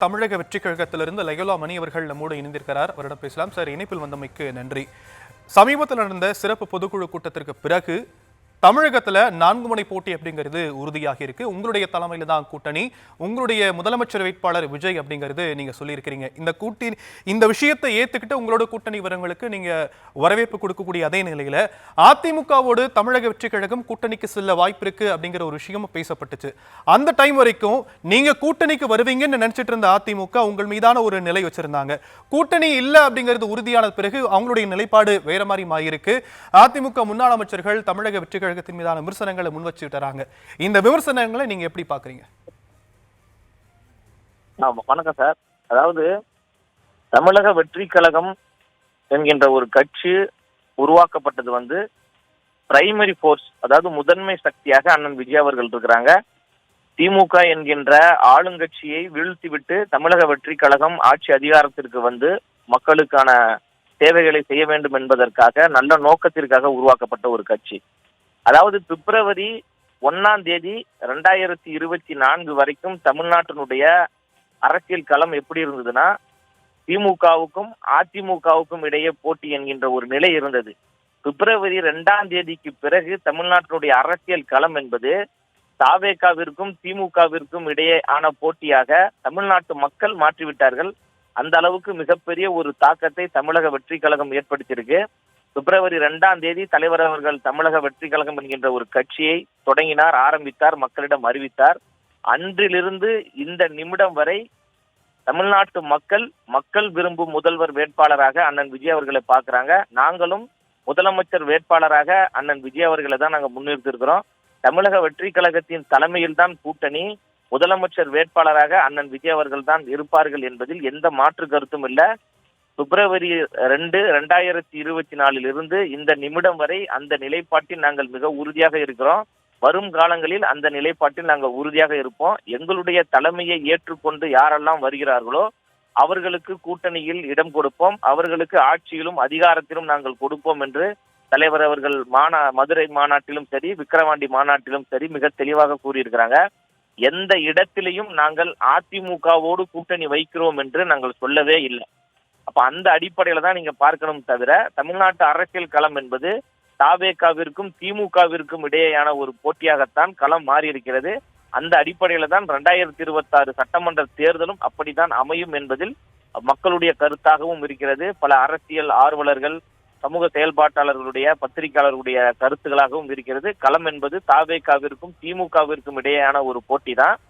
தமிழக வெற்றி கழகத்திலிருந்து லயோலா மணி அவர்கள் நம்மோடு இணைந்திருக்கிறார். அவரிடம் பேசலாம். சார், இணைப்பில் வந்தமைக்கு நன்றி. சமீபத்தில் நடந்த சிறப்பு பொதுக்குழு கூட்டத்திற்கு பிறகு தமிழகத்துல 4 முனை போட்டி அப்படிங்கிறது உறுதியாகி இருக்கு. உங்களுடைய தலைமையில தான் கூட்டணி. உங்களுடைய முதலமைச்சர் வேட்பாளர் விஜய் அப்படிங்கிறது நீங்க சொல்லியிருக்கிறீங்க. இந்த விஷயத்தை ஏத்துக்கிட்டு உங்களோட கூட்டணி வரவங்களுக்கு நீங்க வரவேற்பு கொடுக்கக்கூடிய அதே நிலையில அதிமுகவோடு தமிழக வெற்றி கழகம் கூட்டணிக்கு செல்ல வாய்ப்பு இருக்கு அப்படிங்கிற ஒரு விஷயமும் பேசப்பட்டுச்சு. அந்த டைம் வரைக்கும் நீங்க கூட்டணிக்கு வருவீங்கன்னு நினைச்சிட்டு இருந்த அதிமுக உங்கள் மீதான ஒரு நிலை வச்சிருந்தாங்க. கூட்டணி இல்ல அப்படிங்கிறது உறுதியான பிறகு அவங்களுடைய நிலைப்பாடு வேற மாதிரி மாறியிருக்கு. அதிமுக முன்னாள் அமைச்சர்கள் தமிழக வெற்றி கழகத்தின் மீதான விமர்சனங்களை முன் வச்சுட்டாங்க. இந்த விமர்சனங்களை நீங்க எப்படி பாக்குறீங்க? வணக்கம் சார். அதாவது தமிழக வெற்றி கழகம் என்கின்ற ஒரு கட்சி உருவாக்கப்பட்டது பிரைமரி போர்ஸ், அதாவது முதன்மை சக்தியாக அண்ணன் விஜய் அவர்கள் இருக்கிறாங்க. திமுக என்கின்ற ஆளுங்கட்சியை வீழ்த்திவிட்டு தமிழக வெற்றி கழகம் ஆட்சி அதிகாரத்திற்கு மக்களுக்கான சேவைகளை செய்ய வேண்டும் என்பதற்காக, நல்ல நோக்கத்திற்காக உருவாக்கப்பட்ட ஒரு கட்சி. அதாவது பிப்ரவரி 1ஆம் தேதி 2024 வரைக்கும் தமிழ்நாட்டினுடைய அரசியல் களம் எப்படி இருந்ததுன்னா, திமுகவுக்கும் அதிமுகவுக்கும் இடையே போட்டி என்கின்ற ஒரு நிலை இருந்தது. பிப்ரவரி 2ஆம் தேதிக்கு பிறகு தமிழ்நாட்டினுடைய அரசியல் களம் என்பது தாவேகாவிற்கும் திமுகவிற்கும் இடையே ஆன போட்டியாக தமிழ்நாட்டு மக்கள் மாற்றிவிட்டார்கள். அந்த அளவுக்கு மிகப்பெரிய ஒரு தாக்கத்தை தமிழக வெற்றி கழகம் ஏற்படுத்தியிருக்கு. பிப்ரவரி 2ஆம் தேதி தலைவர் அவர்கள் தமிழக வெற்றி கழகம் என்கின்ற ஒரு கட்சியை தொடங்கினார், ஆரம்பித்தார், மக்களிடம் அறிவித்தார். அன்றிலிருந்து இந்த நிமிடம் வரை தமிழ்நாட்டு மக்கள் விரும்பும் முதல்வர் வேட்பாளராக அண்ணன் விஜய் அவர்களை பார்க்கிறாங்க. நாங்களும் முதலமைச்சர் வேட்பாளராக அண்ணன் விஜய் அவர்களை தான் நாங்கள் முன்னிறுத்திருக்கிறோம். தமிழக வெற்றி கழகத்தின் தலைமையில் தான் கூட்டணி. முதலமைச்சர் வேட்பாளராக அண்ணன் விஜய் அவர்கள் தான் இருப்பார்கள் என்பதில் எந்த மாற்று கருத்தும் இல்லை. பிப்ரவரி 2, 2024 இருந்து இந்த நிமிடம் வரை அந்த நிலைப்பாட்டில் நாங்கள் மிக உறுதியாக இருக்கிறோம். வரும் காலங்களில் அந்த நிலைப்பாட்டில் நாங்கள் உறுதியாக இருப்போம். எங்களுடைய தலைமையை ஏற்றுக்கொண்டு யாரெல்லாம் வருகிறார்களோ அவர்களுக்கு கூட்டணியில் இடம் கொடுப்போம். அவர்களுக்கு ஆட்சியிலும் அதிகாரத்திலும் நாங்கள் கொடுப்போம் என்று தலைவர் அவர்கள் மதுரை மாநாட்டிலும் சரி, விக்கிரவாண்டி மாநாட்டிலும் சரி மிக தெளிவாக கூறியிருக்கிறாங்க. எந்த இடத்திலையும் நாங்கள் அதிமுகவோடு கூட்டணி வைக்கிறோம் என்று நாங்கள் சொல்லவே இல்லை. அப்ப அந்த அடிப்படையில தான் நீங்க பார்க்கணும். தவிர தமிழ்நாட்டு அரசியல் களம் என்பது தாவேகாவிற்கும் திமுகவிற்கும் இடையேயான ஒரு போட்டியாகத்தான் களம் மாறி இருக்கிறது. அந்த அடிப்படையில தான் 2026 சட்டமன்ற தேர்தலும் அப்படித்தான் அமையும் என்பதில் மக்களுடைய கருத்தாகவும் இருக்கிறது. பல அரசியல் ஆர்வலர்கள், சமூக செயல்பாட்டாளர்களுடைய, பத்திரிகையாளர்களுடைய கருத்துக்களாகவும் இருக்கிறது. களம் என்பது தாவேகாவிற்கும் திமுகவிற்கும் இடையேயான ஒரு போட்டி தான்.